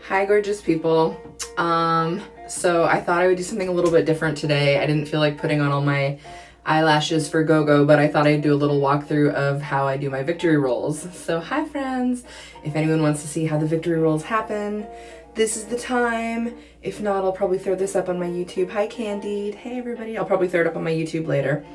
Hi, gorgeous people. So I thought I would do something a little bit different today. I didn't feel like putting on all my eyelashes for GoGo, but I thought I'd do a little walkthrough of how I do my victory rolls. So hi, friends. If anyone wants to see how the victory rolls happen, this is the time. If not, I'll probably throw this up on my YouTube. Hi, Candied. Hey, everybody. I'll probably throw it up on my YouTube later.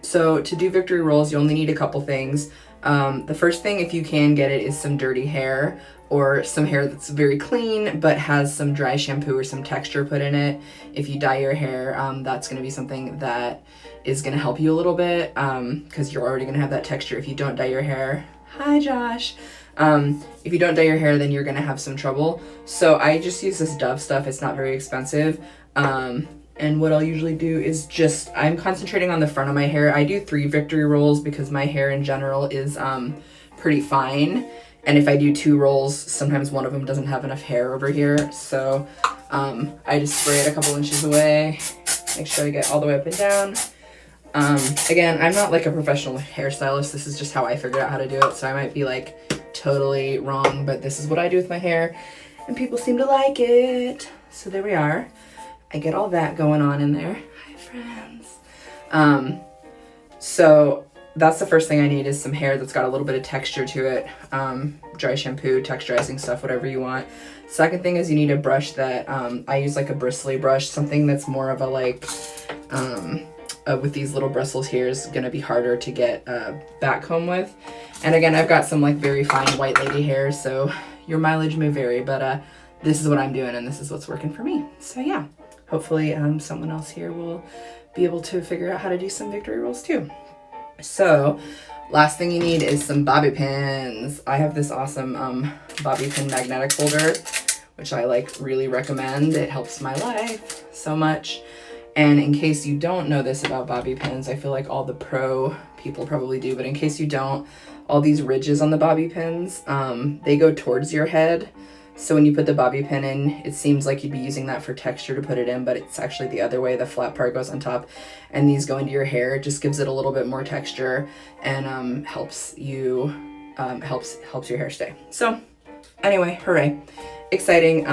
So to do victory rolls, you only need a couple things. The first thing, if you can get it, is some dirty hair or some hair that's very clean but has some dry shampoo or some texture put in it. If you dye your hair, that's going to be something that is going to help you a little bit because you're already going to have that texture. If you don't dye your hair, hi Josh. If you don't dye your hair, then you're going to have some trouble. So I just use this Dove stuff. It's not very expensive. And what I'll usually do is I'm concentrating on the front of my hair. I do 3 victory rolls because my hair in general is pretty fine. And if I do 2 rolls, sometimes one of them doesn't have enough hair over here. So I just spray it a couple inches away, make sure I get all the way up and down. Again, I'm not like a professional hairstylist. This is just how I figured out how to do it. So I might be like totally wrong, but this is what I do with my hair. And people seem to like it. So there we are. I get all that going on in there. Hi, friends. So that's the first thing I need is some hair that's got a little bit of texture to it. Dry shampoo, texturizing stuff, whatever you want. Second thing is you need a brush that, I use like a bristly brush, something that's more of a like, with these little bristles here is gonna be harder to get back comb with. And again, I've got some like very fine white lady hair, so your mileage may vary, but this is what I'm doing and this is what's working for me. So yeah. Hopefully someone else here will be able to figure out how to do some victory rolls too. So last thing you need is some bobby pins. I have this awesome bobby pin magnetic holder, which I like really recommend. It helps my life so much. And in case you don't know this about bobby pins, I feel like all the pro people probably do, but in case you don't, all these ridges on the bobby pins, they go towards your head. So when you put the bobby pin in, it seems like you'd be using that for texture to put it in, but it's actually the other way. The flat part goes on top and these go into your hair. It just gives it a little bit more texture and helps your hair stay. So anyway, hooray. Exciting.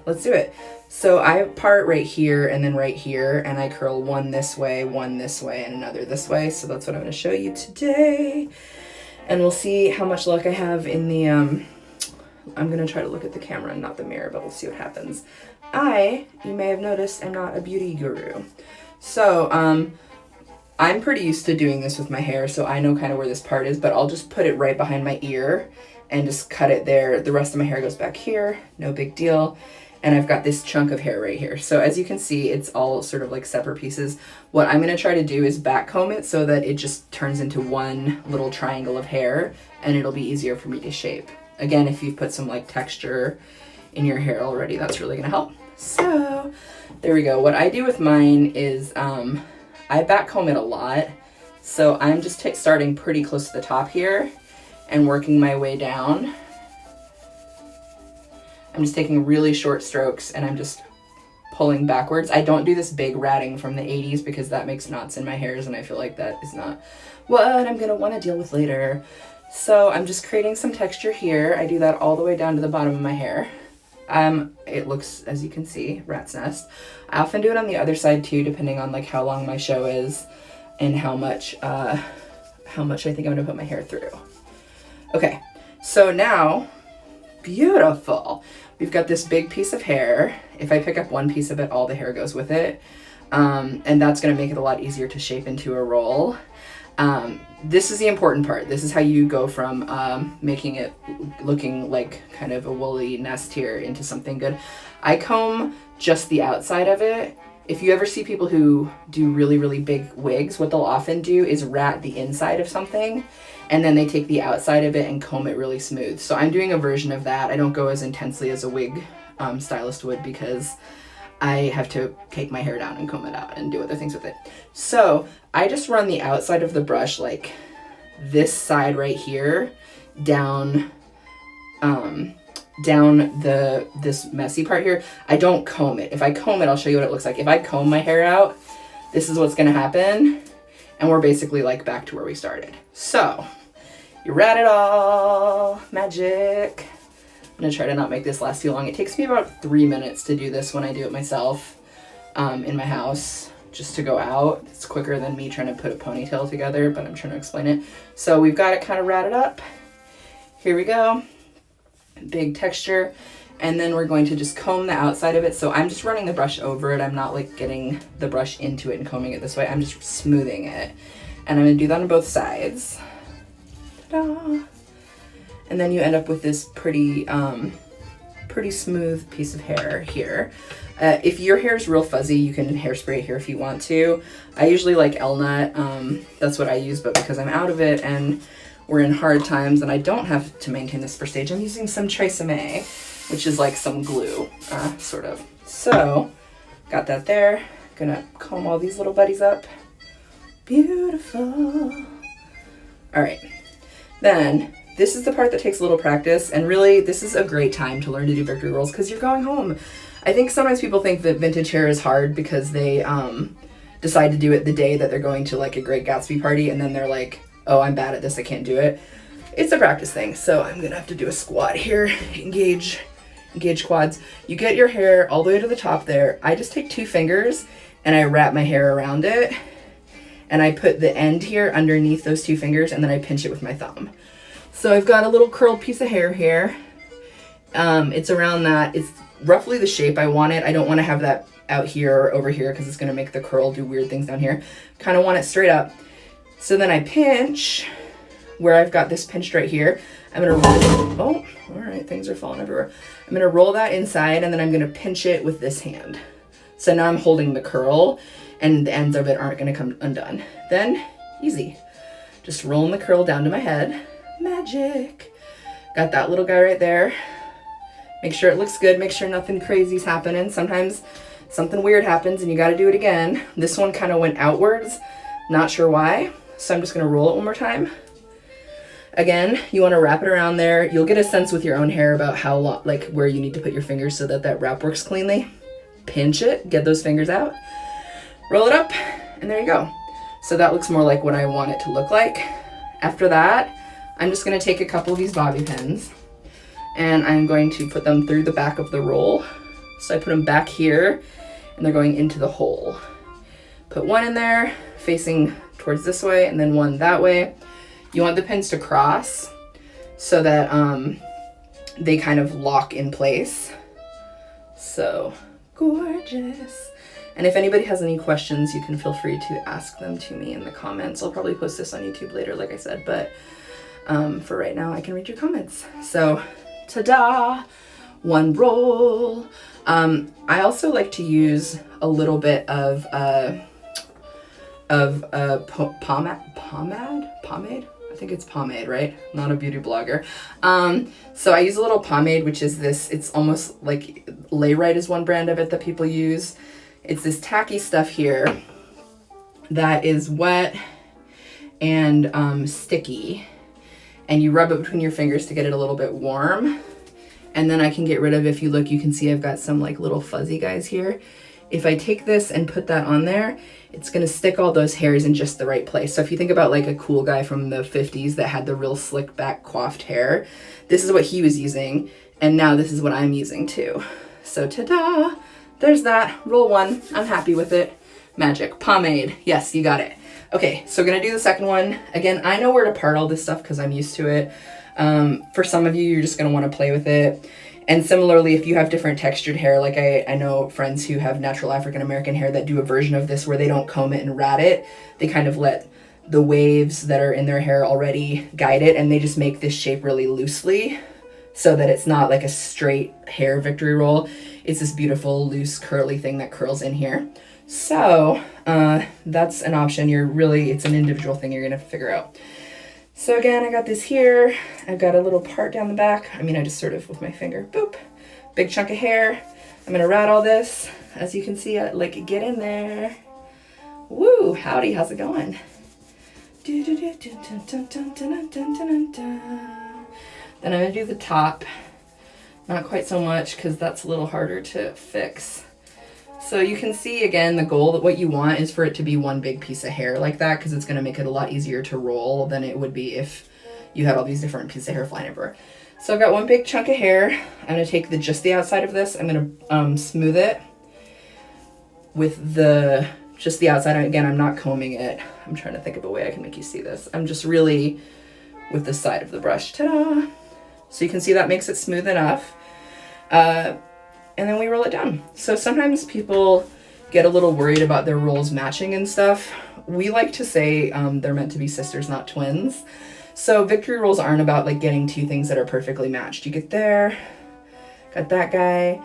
Let's do it. So I part right here and then right here, and I curl one this way, and another this way. So that's what I'm going to show you today. And we'll see how much luck I have in the, I'm going to try to look at the camera and not the mirror, but we'll see what happens. You may have noticed, I'm not a beauty guru. So, I'm pretty used to doing this with my hair, so I know kind of where this part is, but I'll just put it right behind my ear and just cut it there. The rest of my hair goes back here, no big deal. And I've got this chunk of hair right here. So as you can see, it's all sort of like separate pieces. What I'm going to try to do is back comb it so that it just turns into one little triangle of hair, and it'll be easier for me to shape. Again, if you've put some like texture in your hair already, that's really gonna help. So there we go. What I do with mine is I back comb it a lot. So I'm just starting pretty close to the top here and working my way down. I'm just taking really short strokes and I'm just pulling backwards. I don't do this big ratting from the 80s because that makes knots in my hairs and I feel like that is not what I'm gonna wanna deal with later. So I'm just creating some texture here. I do that all the way down to the bottom of my hair. It looks, as you can see, rat's nest. I often do it on the other side too, depending on like how long my show is and how much I think I'm gonna put my hair through. Okay, so now, beautiful. We've got this big piece of hair. If I pick up one piece of it, all the hair goes with it. And that's gonna make it a lot easier to shape into a roll. This is the important part. This is how you go from making it looking like kind of a woolly nest here into something good. I comb just the outside of it. If you ever see people who do really, really big wigs, what they'll often do is rat the inside of something and then they take the outside of it and comb it really smooth. So I'm doing a version of that. I don't go as intensely as a wig stylist would because I have to take my hair down and comb it out and do other things with it. So I just run the outside of the brush, like this side right here, down this messy part here. I don't comb it. If I comb it, I'll show you what it looks like. If I comb my hair out, this is what's gonna happen. And we're basically like back to where we started. So you rat it all, magic. gonna try to not make this last too long. It takes me about 3 minutes to do this when I do it myself in my house, just to go out. It's quicker than me trying to put a ponytail together, but I'm trying to explain it. So we've got it kind of ratted up. Here we go. Big texture. And then we're going to just comb the outside of it. So I'm just running the brush over it. I'm not like getting the brush into it and combing it this way. I'm just smoothing it. And I'm gonna do that on both sides. Ta-da! And then you end up with this pretty smooth piece of hair here. If your hair is real fuzzy, you can hairspray it here if you want to. I usually like Elnut. That's what I use, but because I'm out of it and we're in hard times and I don't have to maintain this for stage, I'm using some Tresemme, which is like some glue, sort of. So, got that there. Gonna comb all these little buddies up. Beautiful. All right, then this is the part that takes a little practice, and really this is a great time to learn to do victory rolls because you're going home. I think sometimes people think that vintage hair is hard because they decide to do it the day that they're going to like a Great Gatsby party, and then they're like, oh, I'm bad at this, I can't do it. It's a practice thing, so I'm gonna have to do a squat here. Engage quads. You get your hair all the way to the top there. I just take 2 fingers and I wrap my hair around it, and I put the end here underneath those 2 fingers, and then I pinch it with my thumb. So I've got a little curled piece of hair here. It's around that. It's roughly the shape I want it. I don't want to have that out here or over here because it's going to make the curl do weird things down here. Kind of want it straight up. So then I pinch where I've got this pinched right here. I'm going to roll. Oh, all right. Things are falling everywhere. I'm going to roll that inside, and then I'm going to pinch it with this hand. So now I'm holding the curl, and the ends of it aren't going to come undone. Then, easy. Just rolling the curl down to my head. Magic. Got that little guy right there. Make sure it looks good. Make sure nothing crazy's happening. Sometimes something weird happens and you got to do it again. This one kind of went outwards. Not sure why. So I'm just going to roll it one more time. Again, you want to wrap it around there. You'll get a sense with your own hair about how long, like where you need to put your fingers so that that wrap works cleanly. Pinch it. Get those fingers out. Roll it up. And there you go. So that looks more like what I want it to look like. After that, I'm just going to take a couple of these bobby pins and I'm going to put them through the back of the roll. So I put them back here and they're going into the hole. Put one in there facing towards this way and then one that way. You want the pins to cross so that they kind of lock in place. So gorgeous. And if anybody has any questions, you can feel free to ask them to me in the comments. I'll probably post this on YouTube later, like I said, but for right now, I can read your comments. So, ta-da! One roll. I also like to use a little bit of pomade. I think it's pomade, right? Not a beauty blogger. So I use a little pomade, which is this. It's almost like Layrite is one brand of it that people use. It's this tacky stuff here that is wet and sticky. And you rub it between your fingers to get it a little bit warm. And then I can get rid of, if you look, you can see I've got some like little fuzzy guys here. If I take this and put that on there, it's gonna stick all those hairs in just the right place. So if you think about like a cool guy from the 50s that had the real slick back coiffed hair, this is what he was using. And now this is what I'm using too. So ta-da, there's that. Roll one, I'm happy with it. Magic, pomade, yes, you got it. Okay, so we're gonna do the second one. Again, I know where to part all this stuff because I'm used to it. For some of you, you're just gonna wanna play with it. And similarly, if you have different textured hair, like I know friends who have natural African American hair that do a version of this where they don't comb it and rat it. They kind of let the waves that are in their hair already guide it, and they just make this shape really loosely so that it's not like a straight hair victory roll. It's this beautiful, loose, curly thing that curls in here. So that's an option. It's an individual thing you're gonna have to figure out. So again, I got this here. I've got a little part down the back. I just sort of with my finger, boop, big chunk of hair. I'm gonna rat all this. As you can see, I like get in there. Woo, howdy, how's it going? Then I'm gonna do the top. Not quite so much because that's a little harder to fix. So you can see again, the goal that what you want is for it to be one big piece of hair like that because it's going to make it a lot easier to roll than it would be if you had all these different pieces of hair flying everywhere. So I've got one big chunk of hair. I'm going to take just the outside of this. I'm going to smooth it with just the outside. Again, I'm not combing it. I'm trying to think of a way I can make you see this. I'm just really with the side of the brush. Ta-da! So you can see that makes it smooth enough. And then we roll it down. So sometimes people get a little worried about their rolls matching and stuff. We like to say they're meant to be sisters, not twins. So victory rolls aren't about like getting two things that are perfectly matched. You get there, got that guy.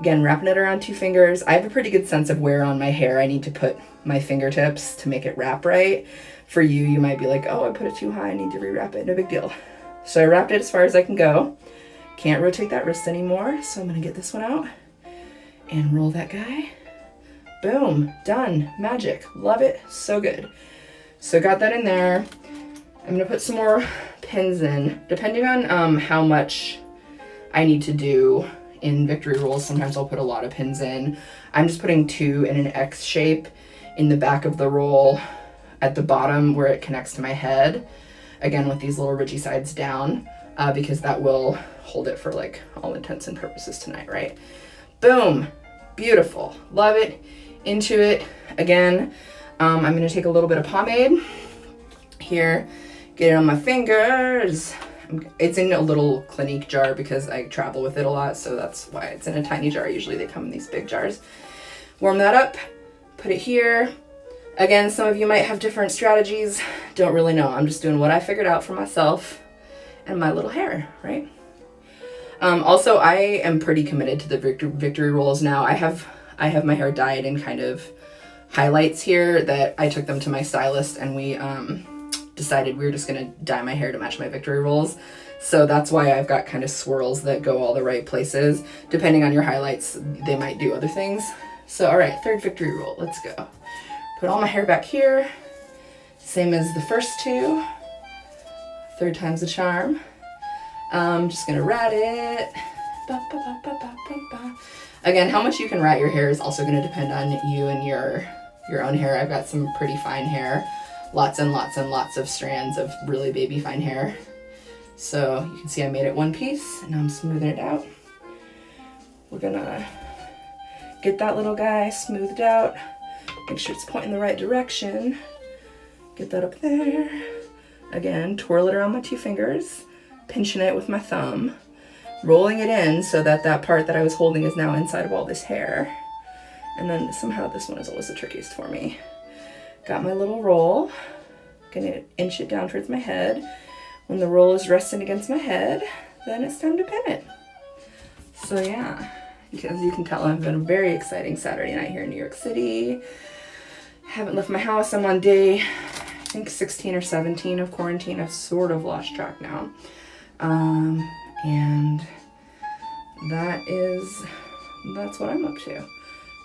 Again, wrapping it around 2 fingers. I have a pretty good sense of where on my hair I need to put my fingertips to make it wrap right. For you, you might be like, oh, I put it too high, I need to rewrap it. No big deal. So I wrapped it as far as I can go. Can't rotate that wrist anymore, so I'm gonna get this one out and roll that guy. Boom, done, magic, love it, so good. So got that in there. I'm gonna put some more pins in, depending on how much I need to do in victory rolls. Sometimes I'll put a lot of pins in. I'm just putting 2 in an X shape in the back of the roll at the bottom where it connects to my head. Again, with these little ridgy sides down, because that will hold it for like all intents and purposes tonight, right? Boom, beautiful, love it, into it. Again, I'm gonna take a little bit of pomade here, get it on my fingers. It's in a little Clinique jar because I travel with it a lot, so that's why it's in a tiny jar. Usually they come in these big jars. Warm that up, put it here. Again, some of you might have different strategies. Don't really know. I'm just doing what I figured out for myself and my little hair, right? Also, I am pretty committed to the victory rolls now. I have my hair dyed in kind of highlights here that I took them to my stylist, and we decided we were just gonna dye my hair to match my victory rolls. So that's why I've got kind of swirls that go all the right places. Depending on your highlights, they might do other things. So all right, 3rd victory roll, let's go. Put all my hair back here, same as the first 2. 3rd time's the charm. Just gonna rat it. Ba, ba, ba, ba, ba, ba, ba. Again, how much you can rat your hair is also gonna depend on you and your own hair. I've got some pretty fine hair. Lots and lots and lots of strands of really baby fine hair. So you can see I made it one piece, and now I'm smoothing it out. We're gonna get that little guy smoothed out. Make sure it's pointing the right direction. Get that up there. Again, twirl it around my 2 fingers, pinching it with my thumb, rolling it in so that that part that I was holding is now inside of all this hair. And then somehow this one is always the trickiest for me. Got my little roll, gonna inch it down towards my head. When the roll is resting against my head, then it's time to pin it. So yeah, as you can tell, it's been a very exciting Saturday night here in New York City. Haven't left my house. I'm on day, I think 16 or 17 of quarantine. I've sort of lost track now. And that's what I'm up to.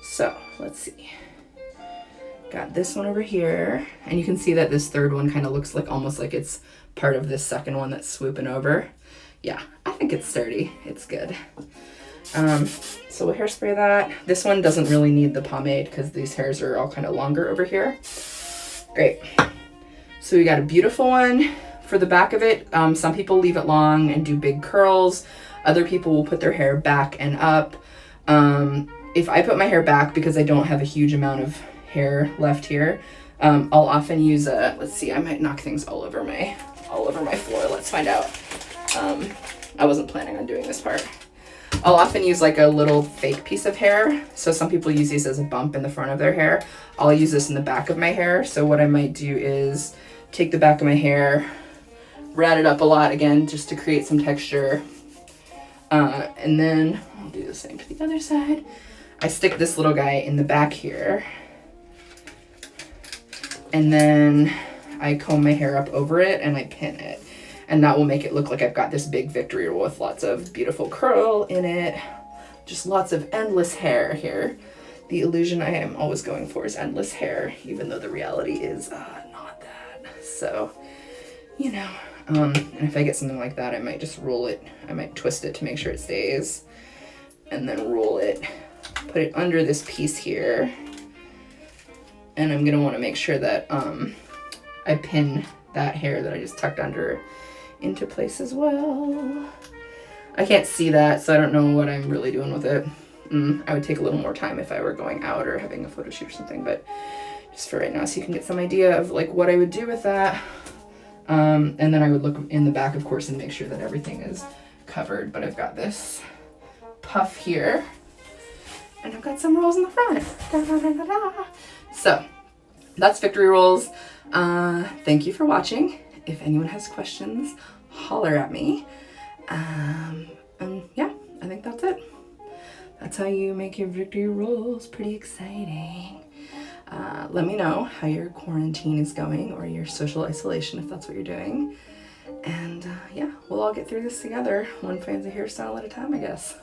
So let's see. Got this one over here, and you can see that this 3rd one kind of looks like almost like it's part of this 2nd one that's swooping over. Yeah, I think it's sturdy. It's good. So we'll hairspray that. This one doesn't really need the pomade because these hairs are all kind of longer over here. Great. So we got a beautiful one for the back of it. Some people leave it long and do big curls. Other people will put their hair back and up. If I put my hair back because I don't have a huge amount of hair left here, I'll often use let's see, I might knock things all over my floor. Let's find out. I wasn't planning on doing this part. I'll often use like a little fake piece of hair. So some people use these as a bump in the front of their hair. I'll use this in the back of my hair. So what I might do is take the back of my hair, rat it up a lot again, just to create some texture. And then I'll do the same to the other side. I stick this little guy in the back here. And then I comb my hair up over it and I pin it. And that will make it look like I've got this big victory roll with lots of beautiful curl in it. Just lots of endless hair here. The illusion I am always going for is endless hair, even though the reality is not that. So, you know, and if I get something like that, I might just roll it. I might twist it to make sure it stays. And then roll it, put it under this piece here. And I'm gonna wanna make sure that I pin that hair that I just tucked under into place as well. I can't see that, so I don't know what I'm really doing with it. I would take a little more time if I were going out or having a photo shoot or something, but just for right now, so you can get some idea of like what I would do with that. And then I would look in the back, of course, and make sure that everything is covered. But I've got this puff here, and I've got some rolls in the front. Da, da, da, da, da. So that's victory rolls. Thank you for watching. If anyone has questions, holler at me. And yeah, I think that's it. That's how you make your victory rolls. Pretty exciting. Let me know how your quarantine is going, or your social isolation, if that's what you're doing. And yeah, we'll all get through this together, one fancy hairstyle at a time, I guess.